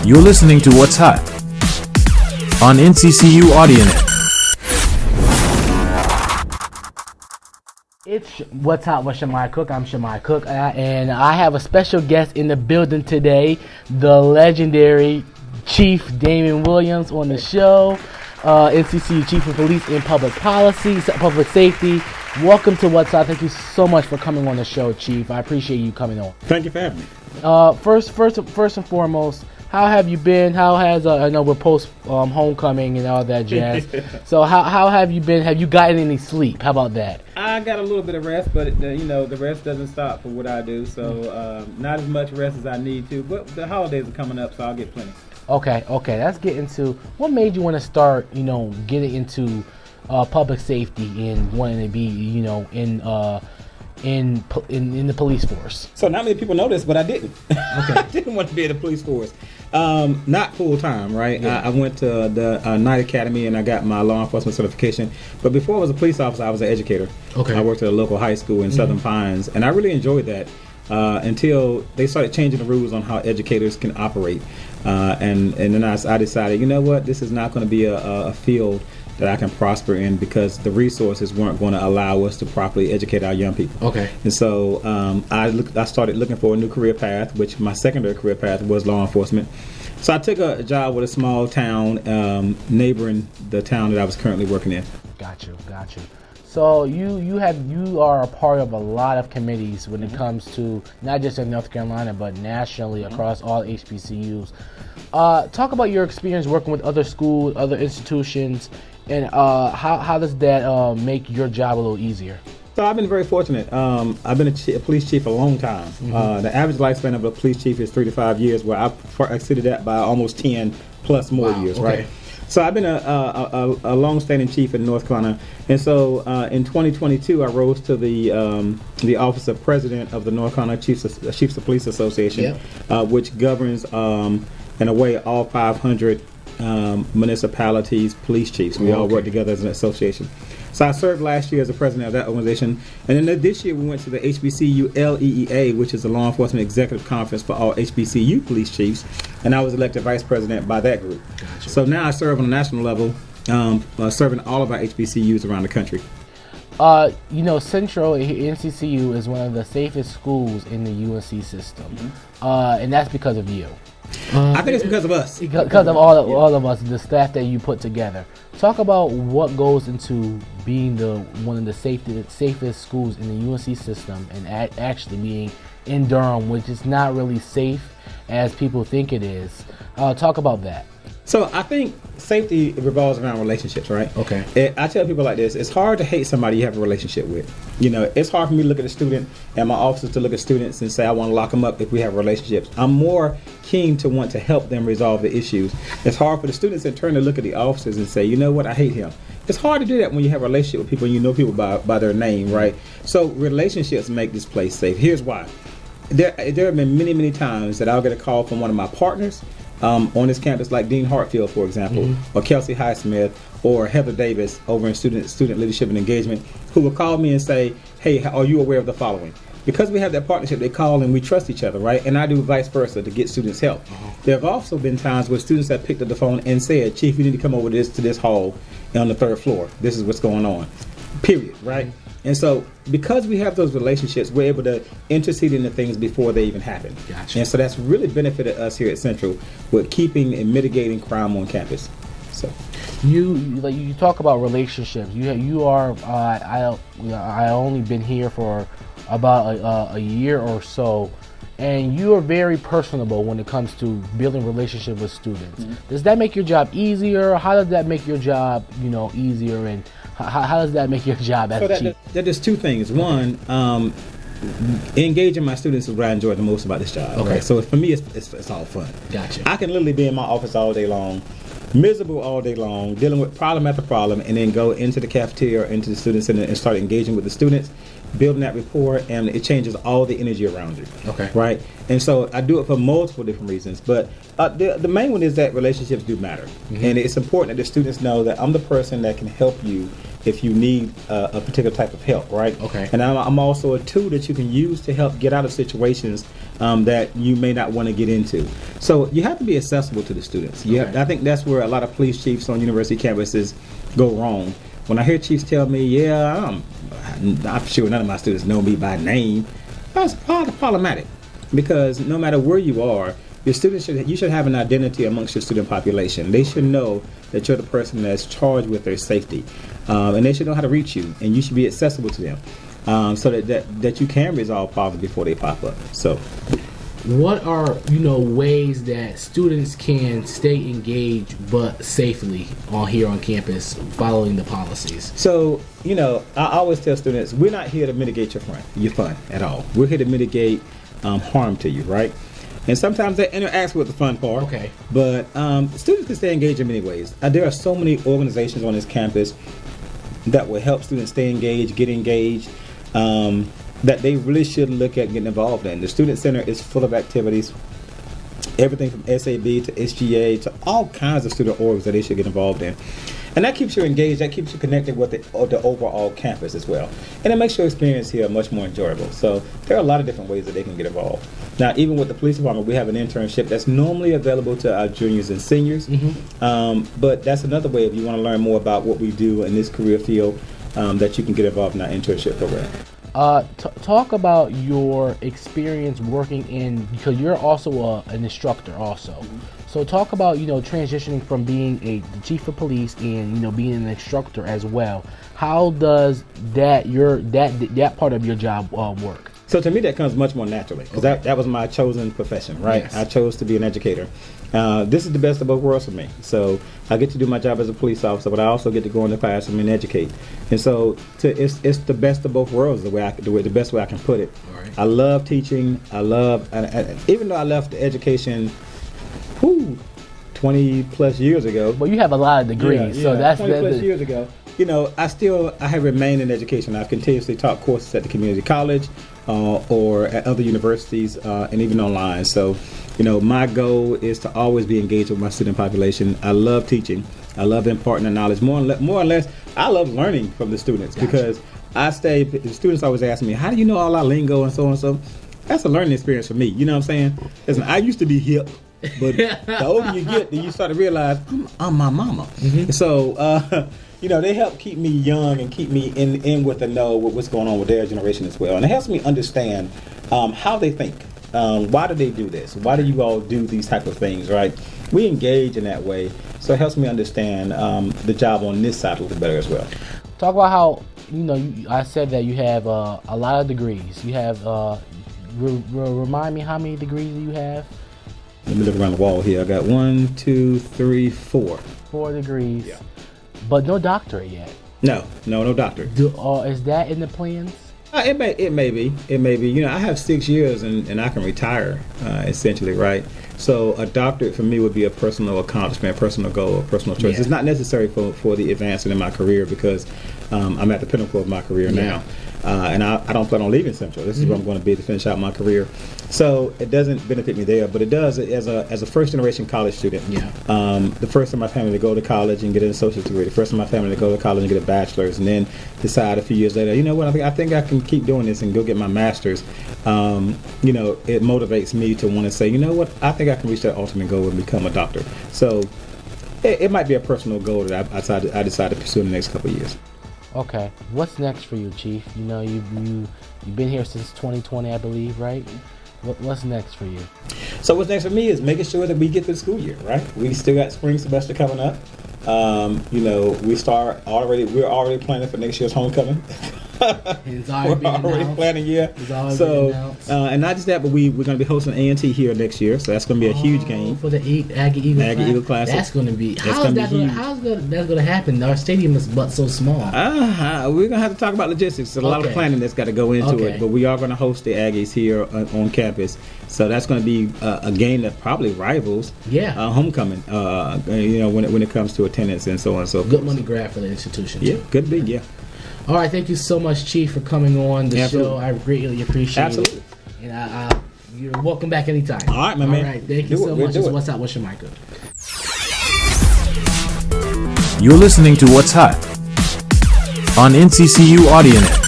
You're listening to What's Hot on NCCU AudioNet. It's What's Hot with Shamai Cook. I'm Shamai Cook, and I have a special guest in the building today, the legendary Chief Damon Williams on the show, NCCU Chief of Police in Public Policy, Public Safety. Welcome to What's Hot. Thank you so much for coming on the show, Chief. I appreciate you coming on. Thank you for having me. First and foremost, how have you been? How has I know we're post homecoming and all that jazz. So how have you been? Have you gotten any sleep? How about that? I got a little bit of rest, but the rest doesn't stop for what I do. So not as much rest as I need to. But the holidays are coming up, so I'll get plenty. Okay. Let's get into what made you want to start. Getting into public safety and wanting to be in the police force. So not many people know this, but I didn't. Okay. I didn't want to be in the police force. Not full time, right? Yeah. I went to the Knight Academy and I got my law enforcement certification. But before I was a police officer, I was an educator. Okay. I worked at a local high school in Southern Pines, and I really enjoyed that until they started changing the rules on how educators can operate. And then I decided, you know what, this is not going to be a field that I can prosper in because the resources weren't going to allow us to properly educate our young people. Okay. And so I started looking for a new career path, which my secondary career path was law enforcement. So I took a job with a small town neighboring the town that I was currently working in. Got you. So you are a part of a lot of committees when it comes to not just in North Carolina but nationally across all HBCUs. Talk about your experience working with other schools, other institutions, and how does that make your job a little easier? So I've been very fortunate. I've been a police chief a long time. The average lifespan of a police chief is 3 to 5 years, where I've exceeded that by almost 10 plus more years, okay. Right? So I've been a long-standing chief in North Carolina, and so in 2022 I rose to the office of president of the North Carolina Chiefs of Police Association, which governs in a way all 500 municipalities police chiefs. We all work together as an association. So I served last year as the president of that organization, and then this year we went to the HBCU LEEA, which is the Law Enforcement Executive Conference for all HBCU police chiefs, and I was elected vice president by that group. Gotcha. So now I serve on a national level, serving all of our HBCUs around the country. Central NCCU is one of the safest schools in the UNC system, and that's because of you. I think it's because of us. Because of all of us, the staff that you put together. Talk about what goes into being one of the safest schools in the UNC system, and actually being in Durham, which is not really safe as people think it is. Talk about that. So I think safety revolves around relationships, right? Okay. I tell people like this: it's hard to hate somebody you have a relationship with. It's hard for me to look at a student and my officers to look at students and say I want to lock them up if we have relationships. I'm more keen to want to help them resolve the issues. It's hard for the students in turn to look at the officers and say, you know what, I hate him. It's hard to do that when you have a relationship with people and you know people by their name, right? So relationships make this place safe. Here's why. There have been many times that I'll get a call from one of my partners on this campus, like Dean Hartfield, for example, or Kelsey Highsmith, or Heather Davis over in student leadership and engagement, who will call me and say, hey, are you aware of the following? Because we have that partnership, they call and we trust each other, right? And I do vice versa to get students help. There have also been times where students have picked up the phone and said, Chief, you need to come over to this hall on the 3rd floor. This is what's going on, period, right? And so because we have those relationships, we're able to intercede into things before they even happen. Gotcha. And so that's really benefited us here at Central with keeping and mitigating crime on campus. So you talk about relationships. You are I only been here for about a year or so, and you are very personable when it comes to building relationships with students. Does that make your job easier? How does that make your job easier, and how does that make your job as a chief? There's two things. One, engaging my students is what I enjoy the most about this job. Okay. Right? So for me, it's all fun. Gotcha. I can literally be in my office all day long, miserable all day long, dealing with problem after problem, and then go into the cafeteria, into the student center, and start engaging with the students, building that rapport, and it changes all the energy around you. Okay. Right? And so I do it for multiple different reasons, but the main one is that relationships do matter. And it's important that the students know that I'm the person that can help you if you need a particular type of help, right? Okay. And I'm also a tool that you can use to help get out of situations that you may not want to get into. So you have to be accessible to the students. I think that's where a lot of police chiefs on university campuses go wrong. When I hear chiefs tell me, yeah, I'm sure none of my students know me by name, that's problematic, because no matter where you are, your students should have an identity amongst your student population. They should know that you're the person that's charged with their safety, and they should know how to reach you, and you should be accessible to them, so that you can resolve problems before they pop up. So, what are ways that students can stay engaged but safely here on campus, following the policies? So, I always tell students, we're not here to mitigate your fun at all. We're here to mitigate harm to you, right? And sometimes that interacts with the fun part. Okay. But students can stay engaged in many ways. There are so many organizations on this campus that will help students stay engaged, get engaged, that they really should look at getting involved in. The Student Center is full of activities, everything from SAB to SGA to all kinds of student orgs that they should get involved in. And that keeps you engaged, that keeps you connected with the overall campus as well. And it makes your experience here much more enjoyable. So there are a lot of different ways that they can get involved. Now, even with the police department, we have an internship that's normally available to our juniors and seniors. But that's another way if you want to learn more about what we do in this career field, that you can get involved in our internship program. Talk about your experience working because you're also an instructor also. So talk about transitioning from being the chief of police and being an instructor as well. How does that part of your job work? So to me, that comes much more naturally, because that was my chosen profession, right? Yes. I chose to be an educator. This is the best of both worlds for me. So I get to do my job as a police officer, but I also get to go in the classroom and educate. And so it's the best of both worlds, the best way I can put it. All right. I love teaching. Even though I left the education 20 plus years ago. Well, you have a lot of degrees, so that's 20 plus years ago. I have remained in education. I've continuously taught courses at the community college or at other universities and even online. So, my goal is to always be engaged with my student population. I love teaching. I love imparting the knowledge. More or less, I love learning from the students. Gotcha. Because the students always ask me, how do you know all our lingo and so on and so? That's a learning experience for me. You know what I'm saying? Listen, I used to be hip. But the older you get, then you start to realize I'm my mama. So they help keep me young and keep me in with the know with what's going on with their generation as well. And it helps me understand how they think. Why do they do this? Why do you all do these type of things, right? We engage in that way, so it helps me understand the job on this side a little better as well. Talk about how I said that you have a lot of degrees. You have remind me how many degrees you have. Let me look around the wall here. I got 1, 2, 3, 4. 4 degrees. Yeah. But no doctorate yet. No doctorate. Is that in the plans? It may be. I have 6 years and I can retire, essentially, right? So a doctorate for me would be a personal accomplishment, a personal goal, a personal choice. Yeah. It's not necessary for the advancement in my career, because I'm at the pinnacle of my career now. And I don't plan on leaving Central. This is where I'm going to be to finish out my career. So it doesn't benefit me there, but it does as a first generation college student. Yeah. The first in my family to go to college and get an associate's degree. The first in my family to go to college and get a bachelor's, and then decide a few years later, you know what? I think I can keep doing this and go get my master's. It motivates me to want to say, you know what? I think I can reach that ultimate goal and become a doctor. So it might be a personal goal that I decide to pursue in the next couple of years. Okay, what's next for you, Chief? You've been here since 2020, I believe, right? What's next for you? So what's next for me is making sure that we get through the school year, right? We still got spring semester coming up. We're already planning for next year's homecoming. It's already planning, yeah. And not just that, but we're going to be hosting A&T here next year, so that's going to be a huge game for the Aggie Eagle Classic. That's going to be. How's that going to happen? Our stadium is but so small. We're going to have to talk about logistics. There's a lot of planning that's got to go into it, but we are going to host the Aggies here on campus. So that's going to be a game that probably rivals homecoming. When it comes to attendance and so on and so forth. Good money grab for the institution. Yeah, could be. Yeah. All right, thank you so much, Chief, for coming on the show. I greatly appreciate it. And you're welcome back anytime. All right, my man. All right, thank you so much. What's Hot? What's your mic? You're listening to What's Hot on NCCU AudioNet.